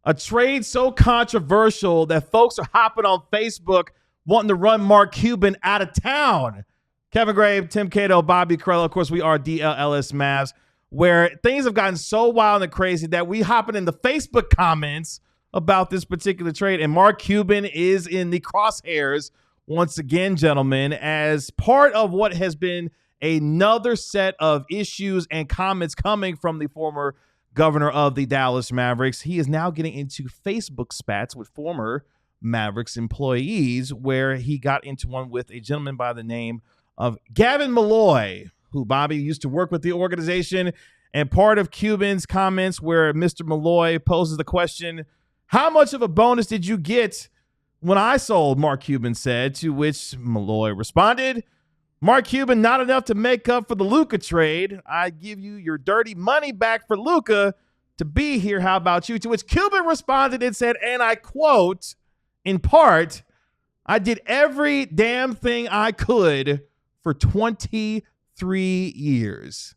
A trade so controversial that folks are hopping on Facebook wanting to run Mark Cuban out of town. Kevin Grave, Tim Cato, Bobby Corello. Of course, we are DLS Mavs, where things have gotten so wild and crazy that we hopping in the Facebook comments about this particular trade. And Mark Cuban is in the crosshairs once again, gentlemen, as part of what has been another set of issues and comments coming from the former governor of the Dallas Mavericks. He is now getting into Facebook spats with former Mavericks employees, where he got into one with a gentleman by the name of Gavin Malloy, who, Bobby, used to work with the organization. And part of Cuban's comments, where Mr. Malloy poses the question, how much of a bonus did you get when I sold? Mark Cuban said, to which Malloy responded, Mark Cuban, not enough to make up for the Luka trade. I give you your dirty money back for Luka to be here. How about you? To which Cuban responded and said, and I quote, in part, I did every damn thing I could for 23 years.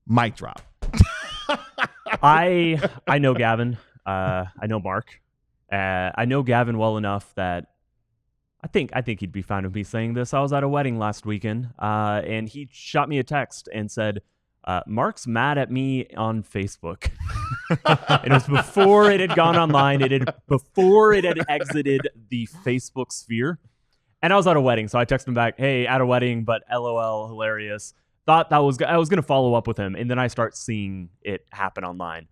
Mic drop. I know Gavin. I know Mark. I know Gavin well enough that I think he'd be fine with me saying this. I was at a wedding last weekend, and he shot me a text and said, Mark's mad at me on Facebook. And it was before it had gone online. Before it had exited the Facebook sphere. And I was at a wedding, so I texted him back, hey, at a wedding, but LOL, hilarious. Thought I was going to follow up with him, and then I start seeing it happen online.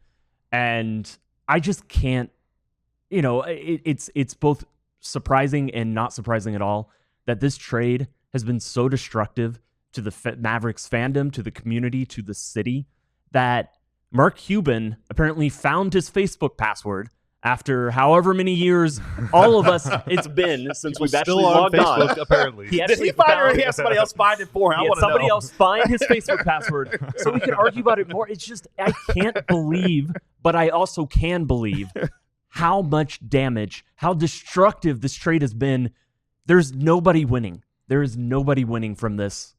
And I just can't, it's both surprising and not surprising at all that this trade has been so destructive to the Mavericks fandom, to the community, to the city, that Mark Cuban apparently found his Facebook password after however many years all of us it's been since we've actually logged Facebook, on. apparently. Did he find it, or he had somebody else find it for him? He had somebody else find his Facebook password so we could argue about it more. It's just, I can't believe, but I also can believe how much damage, how destructive this trade has been. There's nobody winning. There is nobody winning from this.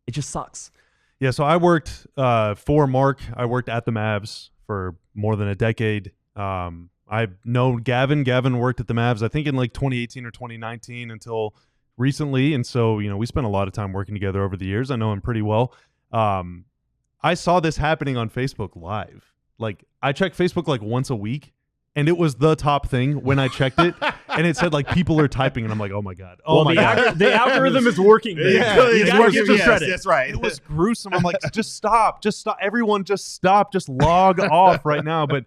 It just sucks. Yeah, so I worked for Mark. I worked at the Mavs for more than a decade. I've known Gavin. Gavin worked at the Mavs, I think, in like 2018 or 2019 until recently. And so, we spent a lot of time working together over the years. I know him pretty well. I saw this happening on Facebook live. Like, I check Facebook like once a week, and it was the top thing when I checked it. And it said, like, people are typing, and I'm like, oh, my God. Oh, my God. The algorithm is working. Yeah, it's working for credit. That's right. It was gruesome. I'm like, just stop. Just stop. Everyone just stop. Just log off right now. But,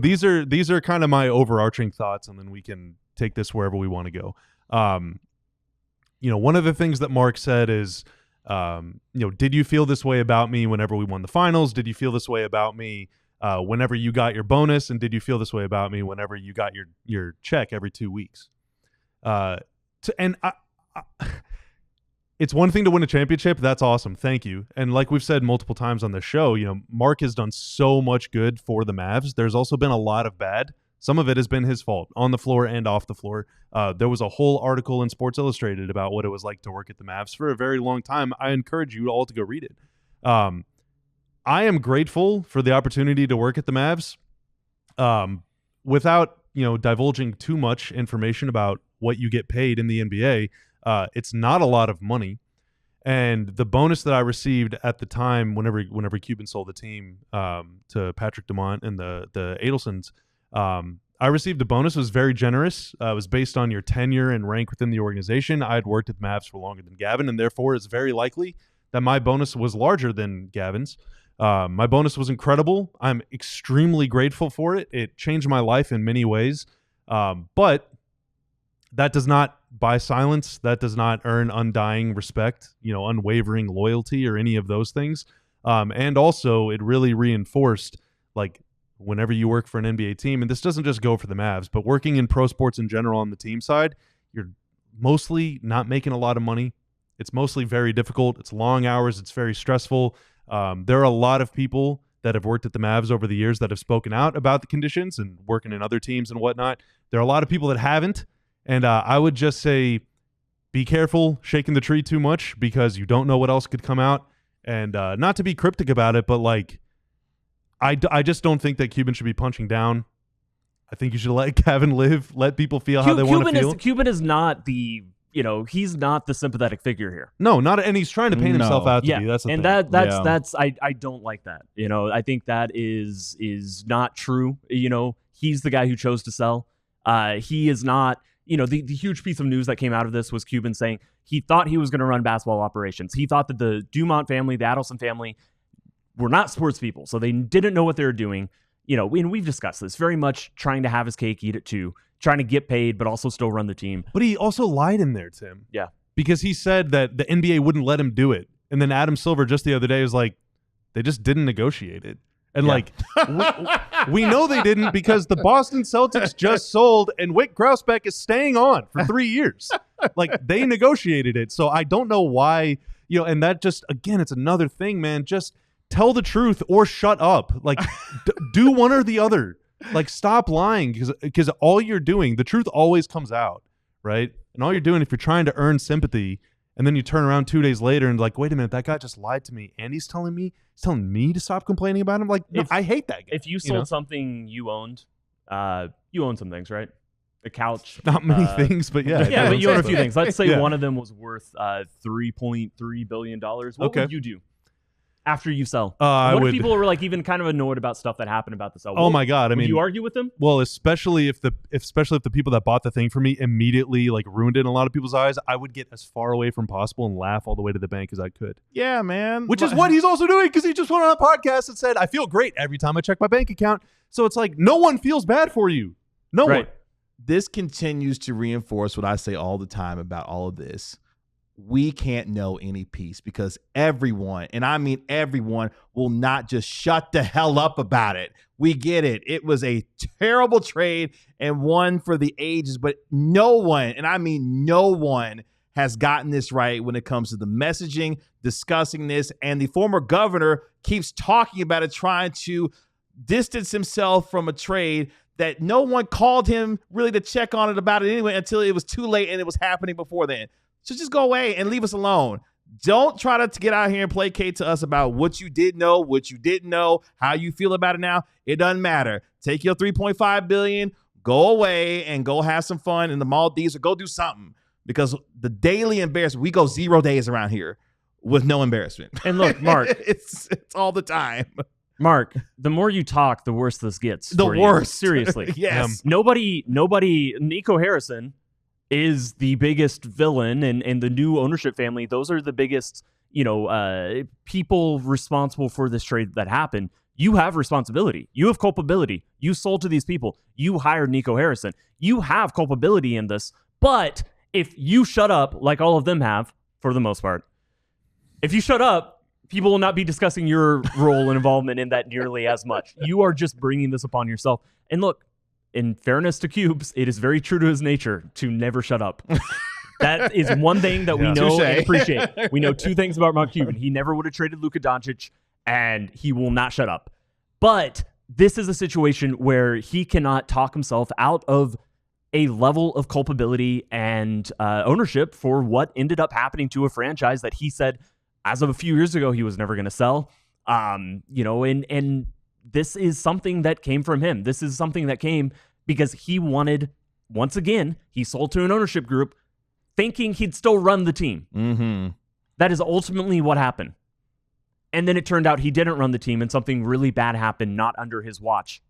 these are kind of my overarching thoughts, and then we can take this wherever we want to go. One of the things that Mark said is, did you feel this way about me whenever we won the finals? Did you feel this way about me whenever you got your bonus? And did you feel this way about me whenever you got your check every 2 weeks? It's one thing to win a championship. That's awesome. Thank you. And like we've said multiple times on the show, Mark has done so much good for the Mavs. There's also been a lot of bad. Some of it has been his fault on the floor and off the floor. There was a whole article in Sports Illustrated about what it was like to work at the Mavs for a very long time. I encourage you all to go read it. I am grateful for the opportunity to work at the Mavs. Without, divulging too much information about what you get paid in the NBA, it's not a lot of money. And the bonus that I received at the time, whenever Cuban sold the team to Patrick Dumont and the Adelsons, I received a bonus. It was very generous. It was based on your tenure and rank within the organization. I had worked at the Mavs for longer than Gavin, and therefore it's very likely that my bonus was larger than Gavin's. My bonus was incredible. I'm extremely grateful for it. It changed my life in many ways. But that does not buy silence. That does not earn undying respect, unwavering loyalty or any of those things. And also it really reinforced, like, whenever you work for an NBA team, and this doesn't just go for the Mavs, but working in pro sports in general on the team side, you're mostly not making a lot of money. It's mostly very difficult. It's long hours. It's very stressful. There are a lot of people that have worked at the Mavs over the years that have spoken out about the conditions and working in other teams and whatnot. There are a lot of people that haven't. And I would just say, be careful shaking the tree too much, because you don't know what else could come out. And not to be cryptic about it, but like, I just don't think that Cuban should be punching down. I think you should let Gavin live, let people feel how they want to feel. Cuban is not the, he's not the sympathetic figure here. No, not, and he's trying to paint himself out to be. That's the thing. That's I don't like that. I think that is not true. He's the guy who chose to sell. He is not. The huge piece of news that came out of this was Cuban saying he thought he was going to run basketball operations. He thought that the Dumont family, the Adelson family, were not sports people, so they didn't know what they were doing. And we've discussed this, very much trying to have his cake, eat it too, trying to get paid, but also still run the team. But he also lied in there, Tim. Yeah. Because he said that the NBA wouldn't let him do it. And then Adam Silver just the other day was like, they just didn't negotiate it. And we know they didn't because the Boston Celtics just sold and Wick Grousbeck is staying on for 3 years. They negotiated it. So I don't know why, and that just, again, it's another thing, man. Just tell the truth or shut up. Do one or the other. Stop lying because all you're doing, the truth always comes out, right? And all you're doing, if you're trying to earn sympathy, and then you turn around 2 days later and wait a minute, that guy just lied to me, and he's telling me to stop complaining about him. No, I hate that guy. If you sold something you owned, you own some things, right? The couch, not many things, but yeah, yeah, but you own a few things. Let's say one of them was worth $3.3 billion. What would you do after you sell? What if people were even kind of annoyed about stuff that happened about the sell? Oh my God! Would you argue with them? Well, especially if the people that bought the thing for me immediately ruined it in a lot of people's eyes, I would get as far away from possible and laugh all the way to the bank as I could. Yeah, man. Which is what he's also doing because he just went on a podcast and said, "I feel great every time I check my bank account." So it's no one feels bad for you. No one. This continues to reinforce what I say all the time about all of this. We can't know any peace because everyone, and I mean everyone, will not just shut the hell up about it. We get it. It was a terrible trade and one for the ages, but no one, and I mean no one, has gotten this right when it comes to the messaging, discussing this, and the former governor keeps talking about it, trying to distance himself from a trade that no one called him really to check on it about it anyway until it was too late and it was happening before then. So just go away and leave us alone. Don't try to get out here and placate to us about what you did know, what you didn't know, how you feel about it now. It doesn't matter. Take your $3.5 billion, go away and go have some fun in the Maldives or go do something. Because the daily embarrassment, we go 0 days around here with no embarrassment. And look, Mark, it's all the time. Mark, the more you talk, the worse this gets. The worse. Seriously. Yes. Nobody, Nico Harrison is the biggest villain, and the new ownership family, those are the biggest, people responsible for this trade that happened. You have responsibility. You have culpability. You sold to these people. You hired Nico Harrison. You have culpability in this. But if you shut up, like all of them have, for the most part, if you shut up, people will not be discussing your role and involvement in that nearly as much. You are just bringing this upon yourself. And look, in fairness to Cubes, it is very true to his nature to never shut up. That is one thing that we know and appreciate. We know two things about Mark Cuban. He never would have traded Luka Doncic, and he will not shut up. But this is a situation where he cannot talk himself out of a level of culpability and ownership for what ended up happening to a franchise that he said, as of a few years ago, he was never going to sell. And this is something that came from him. This is something that came because he wanted, once again, he sold to an ownership group thinking he'd still run the team. Mm-hmm. That is ultimately what happened. And then it turned out he didn't run the team and something really bad happened not under his watch.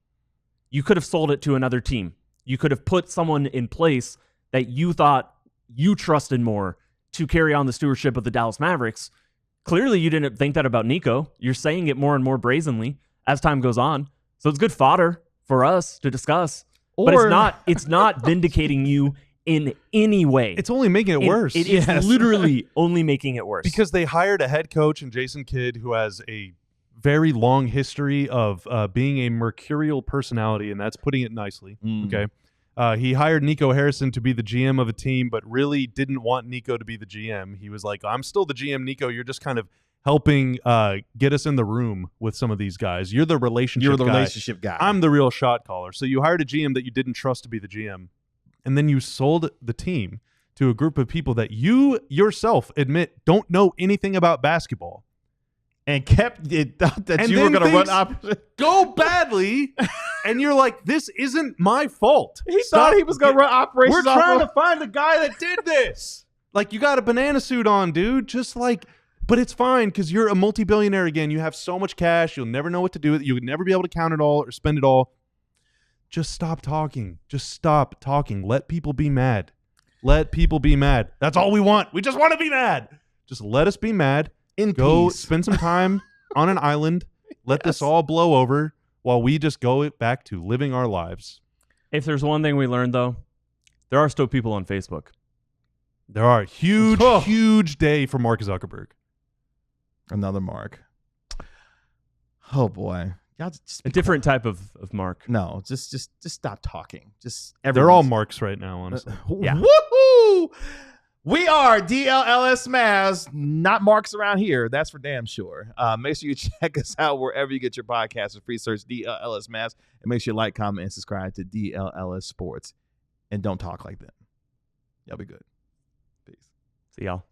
You could have sold it to another team. You could have put someone in place that you thought you trusted more to carry on the stewardship of the Dallas Mavericks. Clearly, you didn't think that about Nico. You're saying it more and more brazenly as time goes on. So it's good fodder for us to discuss. But it's not vindicating you in any way. It's only making it worse. It is literally only making it worse. Because they hired a head coach in Jason Kidd who has a very long history of being a mercurial personality, and that's putting it nicely. Okay. He hired Nico Harrison to be the GM of a team, but really didn't want Nico to be the GM. He was like, I'm still the GM, Nico. You're just kind of helping get us in the room with some of these guys. You're the relationship guy. I'm the real shot caller. So you hired a GM that you didn't trust to be the GM. And then you sold the team to a group of people that you yourself admit don't know anything about basketball. and thought that And you were then going to run things opposite. go badly, and you're like, this isn't my fault. He Stop. thought he was going to run operations. We're trying off to find the guy that did this. Like, you got a banana suit on, dude. Just like, but it's fine because you're a multi-billionaire again. You have so much cash. You'll never know what to do with it. You would never be able to count it all or spend it all. Just stop talking. Just stop talking. Let people be mad. Let people be mad. That's all we want. We just want to be mad. Just let us be mad. Go peace. spend some time on an island. Let this all blow over while we just go back to living our lives. If there's one thing we learned, though, there are still people on Facebook. There are huge, Oh. huge day for Mark Zuckerberg. Another Mark. Oh boy, y'all just A different type of Mark. No, just stop talking. Just They're all everyone's- Marks right now, honestly. Yeah. Woohoo! We are DLLS Mavs, not Marks around here. That's for damn sure. Make sure you check us out wherever you get your podcasts. Free search DLLS Mavs, and make sure you like, comment, and subscribe to DLLS Sports. And don't talk like them. Y'all be good. Peace. See y'all.